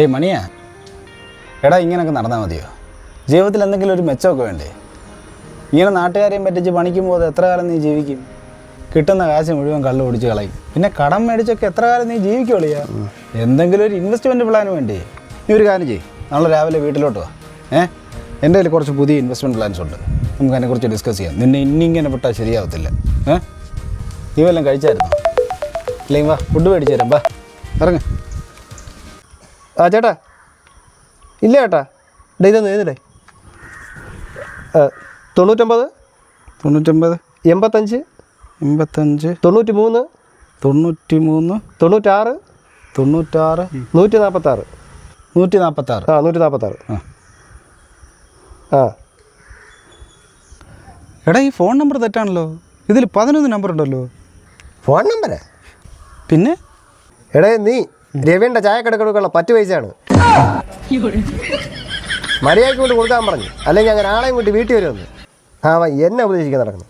ഏയ് മണിയാ, എടാ ഇങ്ങനെയൊക്കെ നടന്നാൽ മതിയോ? ജീവിതത്തിൽ എന്തെങ്കിലും ഒരു മെച്ചമൊക്കെ വേണ്ടേ? ഇങ്ങനെ നാട്ടുകാരെയും പറ്റിച്ച് പണിക്കുമ്പോൾ എത്ര കാലം നീ ജീവിക്കും? കിട്ടുന്ന കാശ് മുഴുവൻ കള്ളു കുടിച്ച് കളയും. പിന്നെ കടം മേടിച്ചൊക്കെ എത്ര കാലം നീ ജീവിക്കുള്ളിയാ? എന്തെങ്കിലും ഒരു ഇൻവെസ്റ്റ്മെൻറ്റ് പ്ലാൻ വേണ്ടേ? നീ ഒരു കാര്യം ചെയ്യും, നാളെ രാവിലെ വീട്ടിലോട്ട് വാ. എൻ്റെ കയ്യിൽ കുറച്ച് പുതിയ ഇൻവെസ്റ്റ്മെൻറ്റ് പ്ലാൻസ് ഉണ്ട്, നമുക്ക് അതിനെക്കുറിച്ച് ഡിസ്കസ് ചെയ്യാം. നിന്നെ ഇന്നിങ്ങനെ വിട്ടാൽ ശരിയാവത്തില്ല. നീ വല്ലതും കഴിച്ചായിരുന്നു? അല്ലെങ്കിൽ വാ, ഫുഡ് മേടിച്ചു തരാം, വാ ഇറങ്ങ്. ആ ചേട്ടാ, ഇല്ല ചേട്ടാ, ഇതൊന്നും എഴുതില്ലേ? 99 99 85 85 93 93 96 96 146 146. ആ 146. ആ എടാ ഈ ഫോൺ നമ്പർ തെറ്റാണല്ലോ, ഇതിൽ 11 നമ്പർ ഉണ്ടല്ലോ. ഫോൺ നമ്പര് പിന്നെ എടേ നീ രവിയുടെ ചായക്കടക്കെടുക്കുള്ള 10 പൈസയാണ് മര്യാദയ്ക്ക് കൊണ്ട് കൊടുക്കാൻ പറഞ്ഞു, അല്ലെങ്കിൽ അങ്ങനെ ആളെയും കൂട്ടി വീട്ടിൽ വരുമെന്ന്. ആ എന്നെ ഉപദേശിക്കാൻ നടക്കുന്നു.